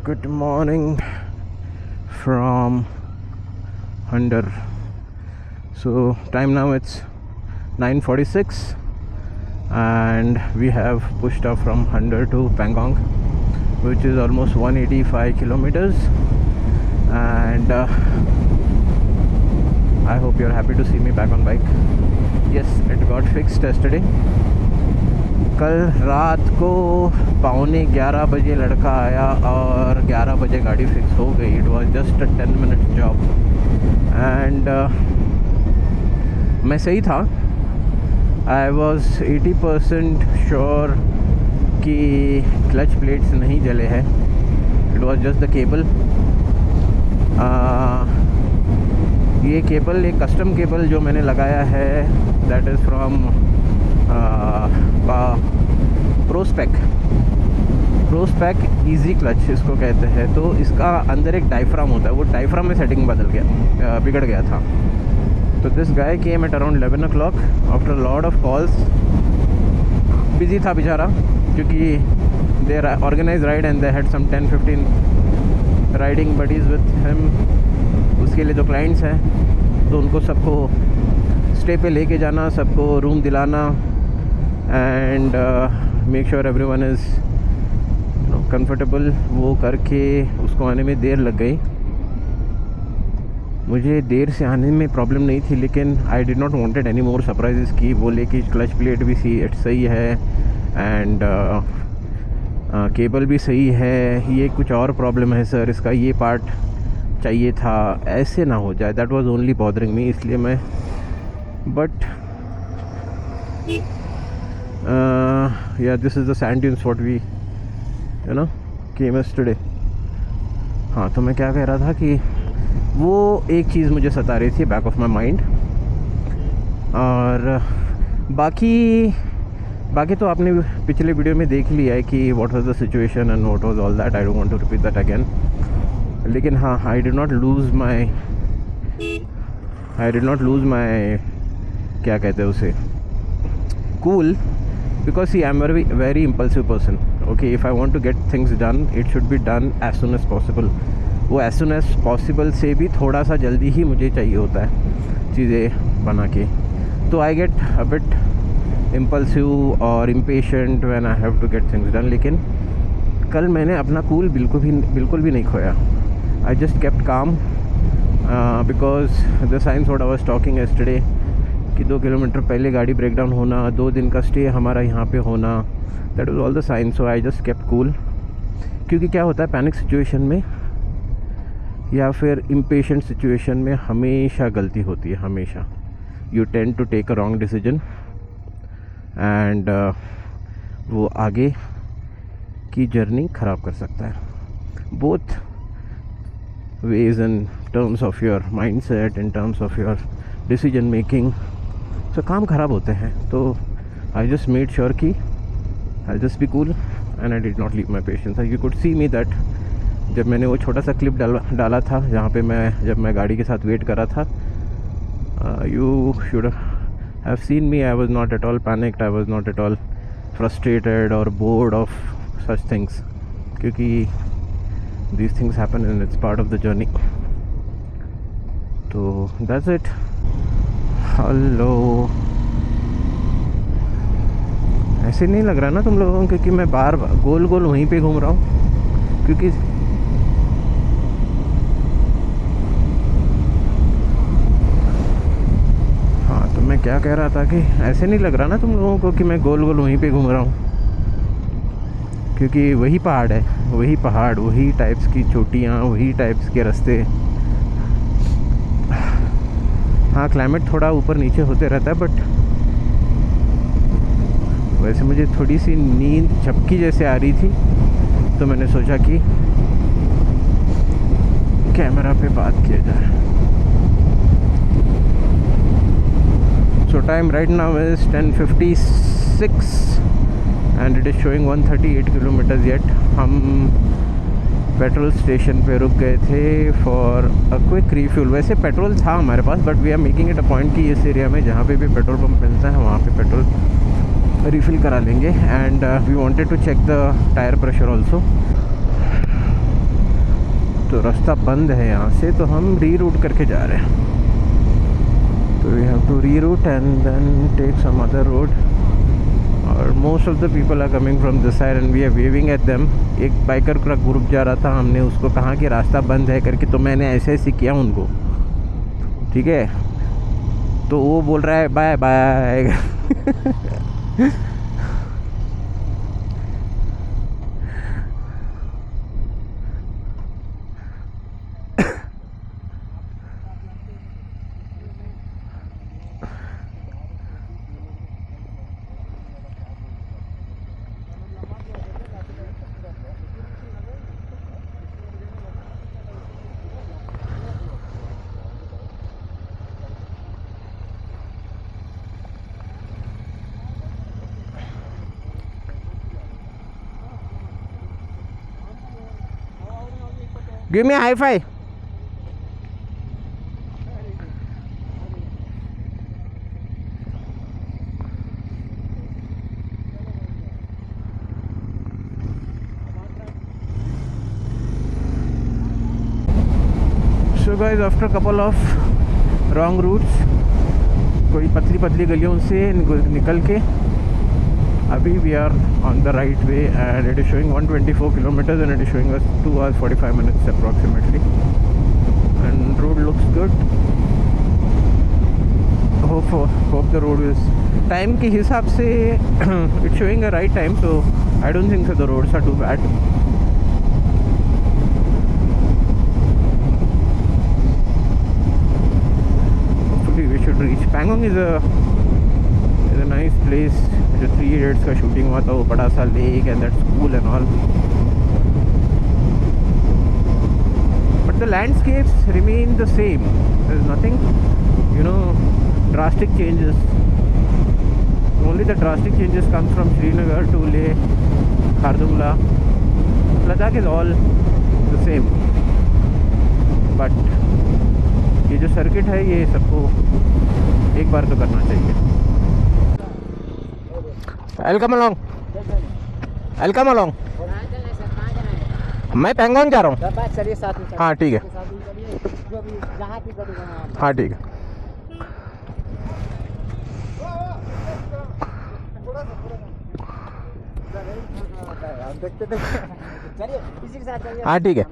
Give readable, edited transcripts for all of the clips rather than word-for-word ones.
Good morning from Hundar. So time now it's 9:46 and we have pushed off from Hundar to Pangong, which is almost 185 kilometers, and I hope you're happy to see me back on bike. Yes, it got fixed yesterday. कल रात को 11:15 बजे लड़का आया और 11 बजे गाड़ी fix हो गई. It was just a 10-minute job and मैं सही था. आई वॉज 80% श्योर कि क्लच प्लेट्स नहीं जले हैं. It was just the cable. ये केबल एक कस्टम केबल जो मैंने लगाया है, that is from Prospec easy clutch इसको कहते हैं. तो इसका अंदर एक डायफ्राम होता है, वो डायफ्राम में सेटिंग बिगड़ गया था. तो this guy came at around 11 o'clock after lot of calls. Busy था बेचारा क्योंकि they organise ride and they had some 10-15 riding buddies with him. उसके लिए जो क्लाइंट्स हैं तो उनको सबको स्टे पे लेके जाना, सबको रूम दिलाना and make sure everyone is comfortable. वो करके उसको आने में देर लग गई. मुझे देर से आने में प्रॉब्लम नहीं थी, लेकिन आई did not wanted any more surprises की बोले कि क्लच प्लेट भी सही है एंड केबल भी सही है. ये कुछ और प्रॉब्लम है सर, इसका ये पार्ट चाहिए था. ऐसे ना हो जाए, that was only bothering me. इसलिए मैं but yeah, this is the sand dunes what we came yesterday. हाँ, तो मैं क्या कह रहा था कि वो एक चीज़ मुझे सता रही थी बैक ऑफ माई माइंड. और बाकी तो आपने पिछले वीडियो में देख लिया है कि what was the situation and what was all that. I don't want to repeat that again. लेकिन हाँ, I did not lose my क्या कहते हैं उसे, cool, because see, I'm very impulsive person. Okay, if I want to get things done, it should be done as soon as possible. वो as soon as possible से भी थोड़ा सा जल्दी ही मुझे चाहिए होता है चीज़ें बना के. तो I get a bit impulsive और impatient when I have to get things done. लेकिन कल मैंने अपना कूल बिल्कुल भी नहीं खोया. I just kept calm because the signs what I was talking yesterday कि 2 किलोमीटर पहले गाड़ी ब्रेक डाउन होना, 2 दिन का स्टे हमारा यहाँ पे होना, that was all the sign. So I just kept cool. क्योंकि क्या होता है पैनिक सिचुएशन में या फिर इम्पेशेंट सिचुएशन में हमेशा गलती होती है. हमेशा you tend to take a wrong decision and वो आगे की जर्नी ख़राब कर सकता है. Both ways in terms of your mindset, in terms of your decision making. तो काम ख़राब होते हैं. तो आई जस्ट मेड श्योर कि I just be cool and I did not leave my patience. You could see me that जब मैंने वो छोटा सा क्लिप डाला था जहाँ पे जब मैं गाड़ी के साथ वेट कर रहा था, you should have seen me. I was not at all panicked, I was not at all frustrated और बोर्ड ऑफ सच थिंग्स, क्योंकि these things happen and it's part of the journey. तो that's it. Hello. ऐसे नहीं लग रहा ना तुम लोगों को, क्योंकि मैं बार गोल वहीं पे घूम रहा हूँ. क्योंकि हाँ, तो मैं क्या कह रहा था कि ऐसे नहीं लग रहा ना तुम लोगों को कि मैं गोल वहीं पे घूम रहा हूँ. क्योंकि वही पहाड़ है, वही टाइप्स की चोटियाँ, वही टाइप्स के रास्ते. हाँ, क्लाइमेट थोड़ा ऊपर नीचे होते रहता है, बट वैसे मुझे थोड़ी सी नींद झपकी जैसे आ रही थी, तो मैंने सोचा कि कैमरा पे बात किया जाए. So time right now is 10:56 and it is showing 138 kilometres yet. हम पेट्रोल स्टेशन पे रुक गए थे फॉर अ क्विक रिफ्यूल. वैसे पेट्रोल था हमारे पास, but we are making it a point कि इस एरिया में जहाँ पे भी पेट्रोल पंप मिलता है वहाँ पे पेट्रोल रिफ़िल करा लेंगे. And we wanted to check the tyre pressure also. तो रास्ता बंद है यहाँ से, तो हम री रूट करके जा रहे हैं. तो we have to reroute and then take some other road. और most of the people are coming from this side and we are waving at them. एक बाइकर का ग्रुप जा रहा था, हमने उसको कहा कि रास्ता बंद है करके, तो मैंने ऐसे ऐसे किया उनको, ठीक है. तो वो बोल रहा है bye bye. Give me a high five. So guys, after a couple of wrong routes, कोई पतली पतली गलियों से निकल के अभी we are on the right way and it is showing 124 kilometers and it is showing us 2 hours 45 minutes approximately, and road looks good. Hope the road is time के हिसाब से it's showing a right time, so I don't think so the roads are too bad. Hopefully we should reach. Pangong is a nice place. जो 3 Idiots का shooting हुआ था, वो बड़ा सा lake and that's cool and all, but the landscapes remain the same. There is nothing, you know, drastic changes. Only the drastic changes come from Srinagar to Leh, Khardungla. Ladakh is all the same, but ये जो circuit है ये सबको एक बार तो करना चाहिए. I'll come along. मैं पेंगोंग जा रहा हूँ. चलिए साथ में. हाँ ठीक है. हाँ ठीक है. हाँ ठीक है.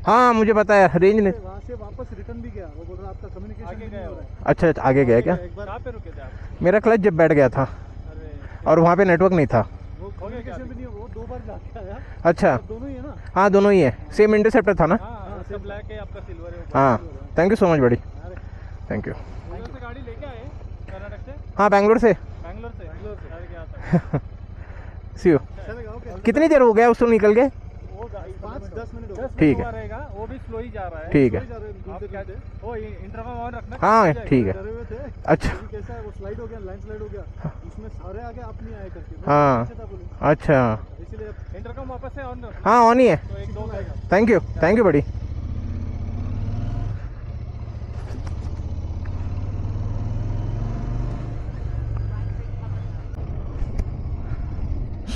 हाँ मुझे पता है, रेंज नहीं। वहाँ से वापस रिटर्न भी गया, वो बोल रहा आपका कम्युनिकेशन आगे भी गए नहीं हो हो? रहा है। अच्छा आगे गया क्या? एक बार कहाँ पे रुके थे आप? मेरा क्लच जब बैठ गया था अरे और वहाँ पे नेटवर्क नहीं था। वो कम्युनिकेशन भी नहीं, वो 2 बार जाके आया। अच्छा दोनों ही है ना? हाँ दोनों ही है, सेम इंटरसेप्टर था ना? हाँ, उसका ब्लैक है, आपका सिल्वर है ऊपर। हाँ थैंक यू सो मच बड़ी, अरे थैंक यू। उधर से गाड़ी लेके आए कर्नाटक से? हाँ बैंगलोर से। बैंगलोर से? अरे क्या था? सी यू। चलेगा, ओके। कितनी देर हो गया उसको निकल के? वो 5-10 मिनट हो गए। 10 ठीक मिनट है। हुआ रहेगा, वो भी स्लो ही जा रहा है। ठीक है। जा रहे हैं, आप घूमते क्या घूमते। वो इंटरकम ऑन रखना। हाँ ठीक है। ठीक है। डरे हुए थे। अच्छा अभी कैसा है, वो स्लाइड हो गया, लैंडस्लाइड हो गया, उसमें सारे आगे आप नहीं आए करके। मैं हाँ। पीछे था बोले। अच्छा इसीलिए इंटरकम वापस से ऑन रखना। हाँ ऑन ही है। तो 1-2 आएगा। थैंक यू बड़ी।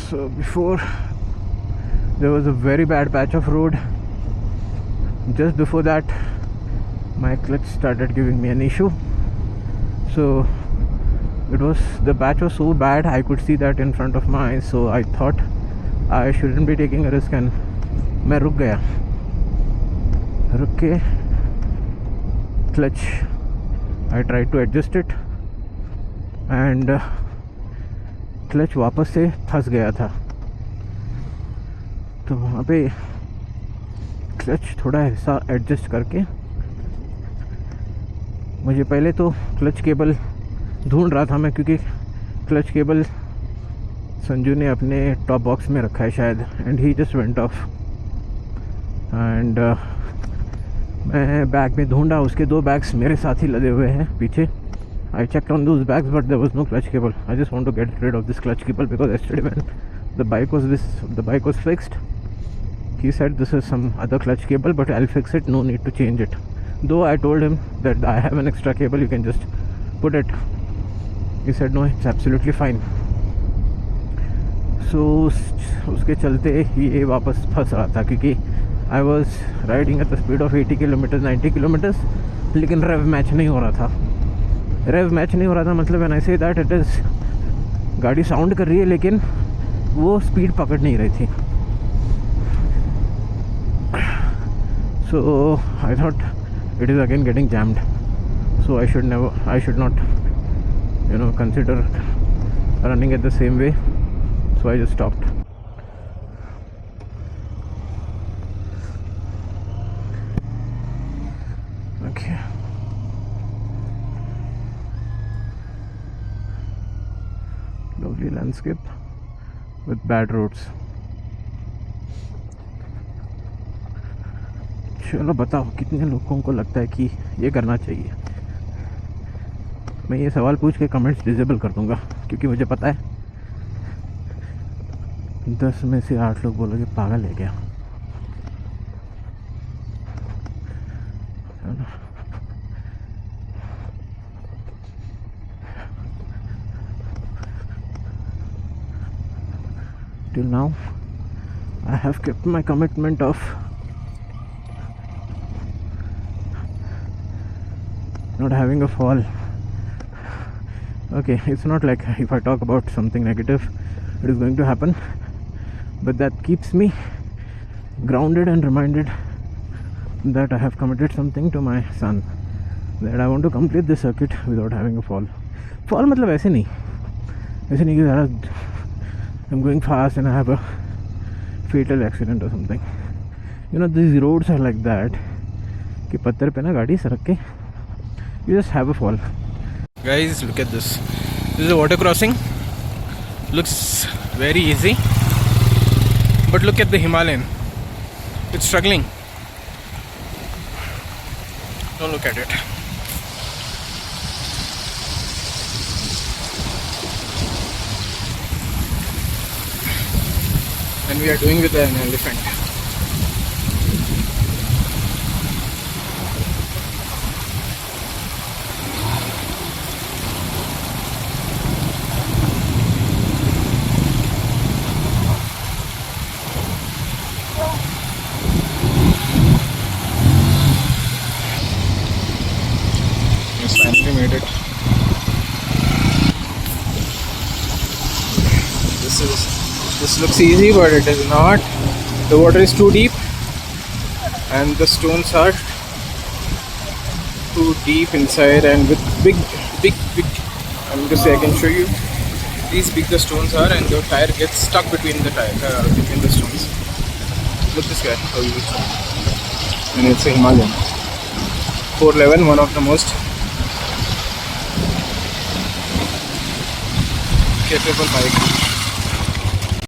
So before there was a very bad patch of road. Just before that my clutch started giving me an issue. So the patch was so bad I could see that in front of my eyes, so I thought I shouldn't be taking a risk and मैं रुक गया। रुक के clutch I tried to adjust it and clutch वापस से फंस गया था। तो वहाँ पे क्लच थोड़ा ऐसा एडजस्ट करके, मुझे पहले तो क्लच केबल ढूंढ रहा था मैं, क्योंकि क्लच केबल संजू ने अपने टॉप बॉक्स में रखा है शायद, and he just went of. And मैं बैग में ढूंढा, उसके 2 बैग्स मेरे साथ ही लदे हुए हैं पीछे। I checked on those bags, but there was no clutch cable. I just want to get rid of this clutch cable because yesterday when the bike was fixed, he said this is some other clutch cable, but I'll fix it. No need to change it. Though I told him that I have an extra cable, you can just put it. He said no, it's absolutely fine. So उसके चलते ये वापस फंस रहा था, क्योंकि I was riding at the speed of 80 kilometers, 90 kilometers, लेकिन रेव match नहीं हो रहा था। रेव मैच नहीं हो रहा था मतलब when I say that it is, गाड़ी साउंड कर रही है लेकिन वो स्पीड पकड़ नहीं रही थी। So I thought it is again getting jammed, so I should not consider running at the same way, so I just stopped. Okay lovely landscape with bad roads. चलो बताओ कितने लोगों को लगता है कि ये करना चाहिए? मैं ये सवाल पूछ के कमेंट्स डिसेबल कर दूंगा, क्योंकि मुझे पता है 10 में से 8 लोग बोलोगे पागल है क्या। Till now I have kept my commitment of not having a fall. Okay, it's not like if I talk about something negative it is going to happen, but that keeps me grounded and reminded that I have committed something to my son, that I want to complete this circuit without having a fall. Fall मतलब ऐसे नहीं कि ज़रा I'm going fast and I have a fatal accident or something. You know, these roads are like that कि पत्थर पे ना गाड़ी सरक के you just have a fall. Guys, look at this. This is a water crossing. Looks very easy, but look at the Himalayan. It's struggling. Don't look at it. And we are doing with an elephant. Just finally made it. This looks easy, but it is not. The water is too deep. and the stones are too deep inside and with big. I'm going to say I can show you. These big the stones are, and the tire gets stuck between the between the stones. Look this guy, how he is. And it's a Himalayan 411, one of the most capable bike.